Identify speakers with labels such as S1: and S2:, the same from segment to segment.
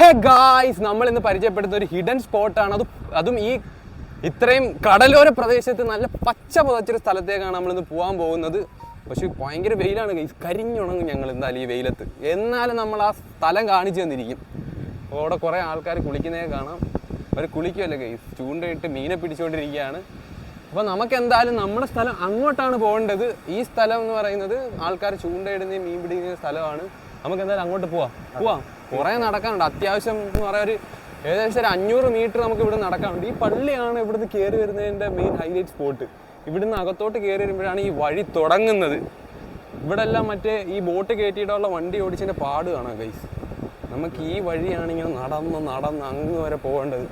S1: Hey guys, നമ്മൾ ഇന്ന് പരിചയപ്പെടുന്ന ഒരു ഹിഡൻ സ്പോട്ടാണ്. അതും ഈ ഇത്രയും കടലോര പ്രദേശത്ത് നല്ല പച്ച പുതച്ചൊരു സ്ഥലത്തേക്കാണ് നമ്മളിന്ന് പോകാൻ പോകുന്നത്. പക്ഷെ ഭയങ്കര വെയിലാണ് ഗൈസ്, കരിഞ്ഞുണങ്ങും ഞങ്ങൾ എന്തായാലും ഈ വെയിലത്ത്. എന്നാലും നമ്മൾ ആ സ്ഥലം കാണിച്ചു തന്നിരിക്കും. അപ്പോൾ അവിടെ കുറേ ആൾക്കാർ കുളിക്കുന്നതൊക്കെ കാണാം. അവർ കുളിക്കുമല്ലോ ഗൈസ്, ചൂണ്ടയിട്ട് മീനെ പിടിച്ചുകൊണ്ടിരിക്കുകയാണ്. അപ്പോൾ നമുക്ക് എന്തായാലും നമ്മുടെ സ്ഥലം അങ്ങോട്ടാണ് പോകേണ്ടത്. ഈ സ്ഥലം എന്ന് പറയുന്നത് ആൾക്കാർ ചൂണ്ടയിടുന്നതും മീൻ പിടിക്കുന്ന സ്ഥലമാണ്. നമുക്ക് എന്തായാലും അങ്ങോട്ട് പോവാം. കുറേ നടക്കാനുണ്ട്. അത്യാവശ്യം എന്ന് പറയാൻ ഏകദേശം ഒരു 500 മീറ്റർ നമുക്ക് ഇവിടെ നടക്കാനുണ്ട്. ഈ പള്ളിയാണ് ഇവിടുന്ന് കയറി വരുന്നതിൻ്റെ മെയിൻ ഹൈലൈറ്റ് സ്പോട്ട്. ഇവിടുന്ന് അകത്തോട്ട് കയറി വരുമ്പോഴാണ് ഈ വഴി തുടങ്ങുന്നത്. ഇവിടെ എല്ലാം മറ്റേ ഈ ബോട്ട് കയറ്റിയിട്ടുള്ള വണ്ടി ഓടിച്ചതിൻ്റെ പാട് കാണാം ഗൈസ്. നമുക്ക് ഈ വഴിയാണ് ഇങ്ങനെ നടന്ന് അങ്ങ് വരെ പോകേണ്ടത്.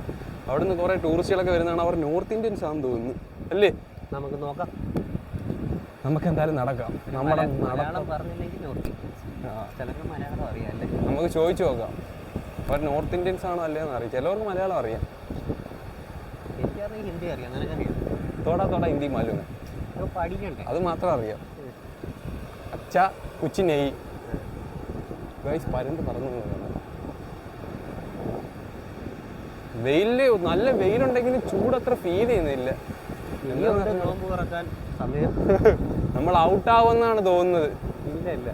S1: അവിടുന്ന് കുറേ ടൂറിസ്റ്റുകളൊക്കെ വരുന്നതാണ്. അവർ നോർത്ത് ഇന്ത്യൻസ് ആണെന്ന് തോന്നുന്നു അല്ലേ?
S2: നമുക്ക് നോക്കാം.
S1: നമുക്ക് എന്തായാലും നടക്കാം. നമ്മുടെ നമുക്ക് ചോദിച്ചു നോക്കാം, അവർ നോർത്ത് ഇന്ത്യൻസ് ആണോ അല്ലേന്ന് അറിയാം. ചിലവർക്ക് മലയാളം അറിയാം.
S2: ഹിന്ദി അറിയാം, നിനക്കറിയാം?
S1: തോടാ ഹിന്ദി മാലൂം
S2: പഠിക്കണ്ടേ?
S1: അത് മാത്രം അറിയാം. അച്ഛ കുച്ചി നെയ് ഗൈസ്, പരന്ത് പറന്നു. വെയില് നല്ല വെയിലുണ്ടെങ്കിലും ചൂടത്ര ഫീൽ ചെയ്യുന്നില്ല.
S2: നോമ്പ് തുറക്കാൻ സമയം
S1: നമ്മൾ ഔട്ടാവുമെന്നാണ് തോന്നുന്നത്.
S2: ഇല്ല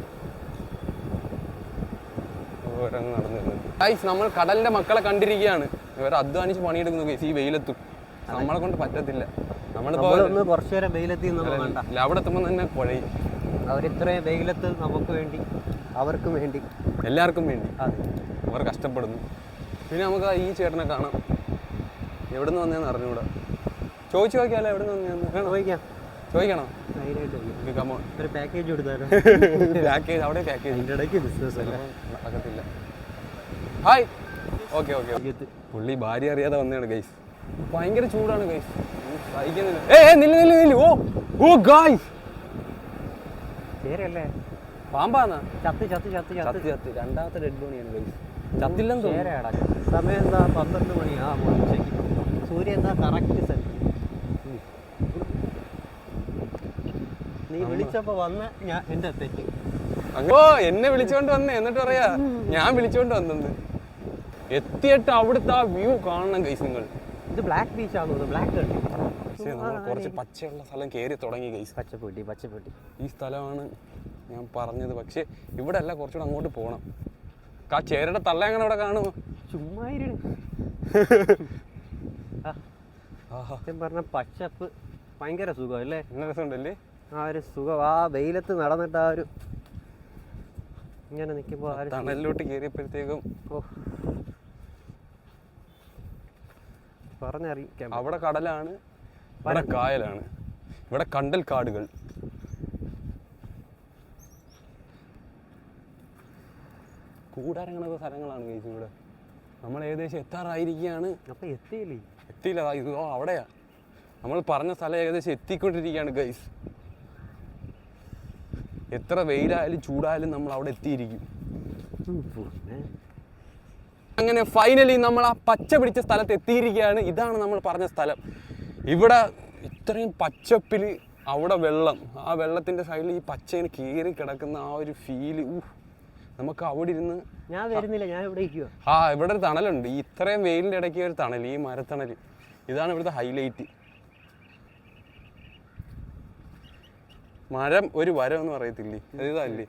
S1: ഗൈസ്, നമ്മൾ കടലിന്റെ മക്കളെ കണ്ടിരിക്കുകയാണ്. ഇവർ അധ്വാനിച്ച് പണിയെടുക്കുന്നു ഗൈസ് ഈ വെയിലത്തും. നമ്മളെ കൊണ്ട് പറ്റത്തില്ല. നമ്മളിപ്പോ
S2: കുറച്ചു നേരം വെയിലെത്തി
S1: അവിടെ എത്തുമ്പോൾ തന്നെ കുഴയും.
S2: അവരിത്രയും വെയിലത്ത് നമുക്ക് വേണ്ടി, അവർക്കും വേണ്ടി,
S1: എല്ലാവർക്കും വേണ്ടി അവർ കഷ്ടപ്പെടുന്നു. പിന്നെ നമുക്ക് ഈ ചേട്ടനെ കാണാം. എവിടെ നിന്ന് വന്നതെന്ന് അറിഞ്ഞൂടാ. ചോദിച്ചു നോക്കിയാലോ എവിടെ നിന്ന് വന്നതെന്ന്? ചോദിക്കണോ?
S2: ഒരു പാക്കേജ് കൊടുത്താലോ?
S1: പാക്കേജ് അവിടെ പാക്കേജ്
S2: ഇടയ്ക്ക് ബിസിനസ് അല്ല,
S1: നടക്കത്തില്ല. ഹായ്. ഓക്കെ പുള്ളി ഭാര്യ അറിയാതെ വന്നതാണ് ഗൈസ്. ഭയങ്കര ചൂടാണ് ഗൈസ്, സഹിക്കുന്നില്ല. നില്ല. ഓ ഗൈസ്,
S2: ശരിയല്ലേ?
S1: പാമ്പാന്നാ?
S2: ചത്ത്
S1: രണ്ടാമത്തെ ഡെഡ് ബോണിയാണ് ഗൈസ്. ചത്തില്ലെന്ന് തോന്നുന്നു.
S2: സമയം എന്താ? 12 മണിയാ ഉച്ചയ്ക്ക്. സൂര്യ എന്താ കറക്റ്റ് സ്ഥലത്ത്. നീ വിളിച്ചപ്പോ വന്ന ഞാൻ എന്റെ തെറ്റ്.
S1: എന്നെ വിളിച്ചോണ്ട് വന്നേ, എന്നിട്ട് പറയാ ഞാൻ വിളിച്ചോണ്ട് വന്നത്. എത്തിയിട്ട് അവിടുത്തെ ആ വ്യൂ കാണണം ഗൈസ് നിങ്ങൾ.
S2: ഇത് ബ്ലാക്ക് ബീച്ച് ആണോ? ബ്ലാക്ക്
S1: കുറച്ച് പച്ചയുള്ള സ്ഥലം കയറി തുടങ്ങി ഗൈസ്.
S2: പച്ചപ്പെട്ടി
S1: ഈ സ്ഥലമാണ് ഞാൻ പറഞ്ഞത്. പക്ഷെ ഇവിടെ അല്ല, കുറച്ചുകൂടെ അങ്ങോട്ട് പോകണം. ആ ചേരയുടെ തള്ള അങ്ങനെ അവിടെ കാണുമോ?
S2: ചുമ്മാ പറഞ്ഞ പച്ചപ്പ് ഭയങ്കര സുഖം അല്ലേ?
S1: നല്ല രസമുണ്ടല്ലേ
S2: ആ ഒരു സുഖം. ആ വെയിലത്ത് നടന്നിട്ട് ആ ഒരു ഇങ്ങനെ നിൽക്കുമ്പോൾ
S1: തണലിലോട്ട് കയറിയപ്പോഴത്തേക്കും
S2: പറഞ്ഞറിയിക്കാം.
S1: അവിടെ കടലാണ്, ഇവിടെ കായലാണ്, ഇവിടെ കണ്ടൽ കാടുകൾ. കൂടാരങ്ങളൊക്കെ സ്ഥലങ്ങളാണ് ഗൈസ് ഇവിടെ. നമ്മൾ ഏകദേശം എത്താറായിരിക്കുകയാണ്.
S2: അപ്പൊ എത്തിയില്ല.
S1: ഇത് അവിടെയാ നമ്മൾ പറഞ്ഞ സ്ഥലം. ഏകദേശം എത്തിക്കൊണ്ടിരിക്കുകയാണ് ഗൈസ്. എത്ര വെയിലായാലും ചൂടായാലും നമ്മൾ അവിടെ എത്തിയിരിക്കും. അങ്ങനെ ഫൈനലി നമ്മൾ ആ പച്ച പിടിച്ച സ്ഥലത്ത് എത്തിയിരിക്കുകയാണ്. ഇതാണ് നമ്മൾ പറഞ്ഞ സ്ഥലം. ഇവിടെ ഇത്രയും പച്ചപ്പിൽ അവിടെ വെള്ളം, ആ വെള്ളത്തിൻ്റെ സൈഡിൽ ഈ പച്ചയിന് കീറി കിടക്കുന്ന ആ ഒരു ഫീല് നമുക്ക് അവിടെ ഇരുന്ന്.
S2: ഞാൻ വരുന്നില്ല, ഞാൻ ഇവിടെ ഇരിക്കുക.
S1: ഇവിടെ ഒരു തണലുണ്ട്. ഈ ഇത്രയും വെയിലിൻ്റെ ഇടയ്ക്ക് ഒരു തണൽ, ഈ മരത്തണൽ. ഇതാണ് ഇവിടുത്തെ ഹൈലൈറ്റ്. മരം ഒരു വരം എന്ന് പറയത്തില്ലേ, ഇതല്ലേ.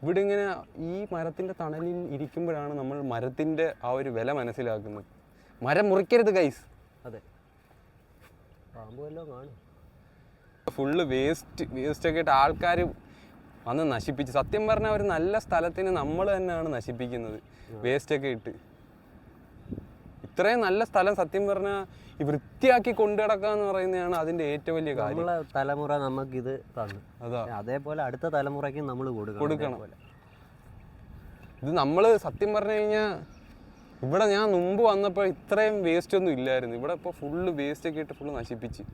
S1: ഇവിടെ ഇങ്ങനെ ഈ മരത്തിൻ്റെ തണലിൽ ഇരിക്കുമ്പോഴാണ് നമ്മൾ മരത്തിൻ്റെ ആ ഒരു വില മനസ്സിലാക്കുന്നത്. മരം മുറിക്കരുത് ഗൈസ്.
S2: അതെ, പാമ്പുവല്ലോ കാണും.
S1: ഫുള്ള് വേസ്റ്റ് ഒക്കെ ഇട്ട് ആൾക്കാർ വന്ന് നശിപ്പിച്ച്. സത്യം പറഞ്ഞാൽ ഒരു നല്ല സ്ഥലത്തിന് നമ്മൾ തന്നെയാണ് നശിപ്പിക്കുന്നത്, വേസ്റ്റൊക്കെ ഇട്ട്. ഇത്രയും നല്ല സ്ഥലം സത്യം പറഞ്ഞാൽ ഈ വൃത്തിയാക്കി കൊണ്ടു നടക്കുക എന്ന് പറയുന്നതാണ് അതിൻ്റെ ഏറ്റവും വലിയ കാര്യം.
S2: നമ്മളെ തലമുറ നമുക്കിത് തന്നു, അതേപോലെ അടുത്ത തലമുറയ്ക്ക് നമ്മൾ കൊടുക്കണം.
S1: ഇത് നമ്മൾ സത്യം പറഞ്ഞു കഴിഞ്ഞാൽ ഇവിടെ ഞാൻ മുമ്പ് വന്നപ്പോൾ ഇത്രയും വേസ്റ്റ് ഒന്നും ഇല്ലായിരുന്നു. ഇവിടെ ഇപ്പോൾ ഫുള്ള് വേസ്റ്റൊക്കെ ഇട്ട് ഫുള്ള് നശിപ്പിച്ച്.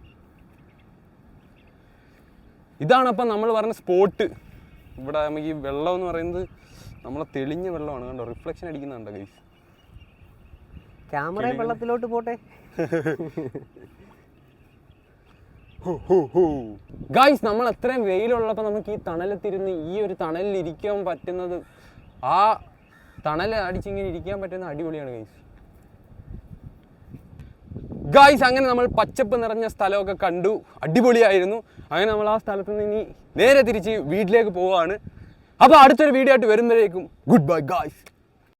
S1: ഇതാണ് അപ്പം നമ്മൾ പറഞ്ഞ സ്പോട്ട്. ഇവിടെ നമുക്ക് ഈ വെള്ളം എന്ന് പറയുന്നത് നമ്മളെ തെളിഞ്ഞ വെള്ളമാണ്. കണ്ടോ, റിഫ്ലക്ഷൻ അടിക്കുന്നുണ്ടോ ഗൈസ്?
S2: ക്യാമറ വെള്ളത്തിലോട്ട് പോട്ടെ.
S1: ഗായ്സ് നമ്മൾ എത്രയും വെയിലുള്ളപ്പോൾ നമുക്ക് ഈ തണലത്തിരുന്ന് ഈ ഒരു തണലിൽ ഇരിക്കാൻ പറ്റുന്നത്, ആ തണൽ അടിച്ചിങ്ങനെ ഇരിക്കാൻ പറ്റുന്ന അടിപൊളിയാണ് ഗായ്സ്. അങ്ങനെ നമ്മൾ പച്ചപ്പ് നിറഞ്ഞ സ്ഥലമൊക്കെ കണ്ടു, അടിപൊളിയായിരുന്നു. അങ്ങനെ നമ്മൾ ആ സ്ഥലത്ത് നിന്ന് ഇനി നേരെ തിരിച്ച് വീട്ടിലേക്ക് പോവാണ്. അപ്പോൾ അടുത്തൊരു വീഡിയോ ആയിട്ട് വരുമ്പോഴേക്കും ഗുഡ് ബൈ ഗായ്സ്.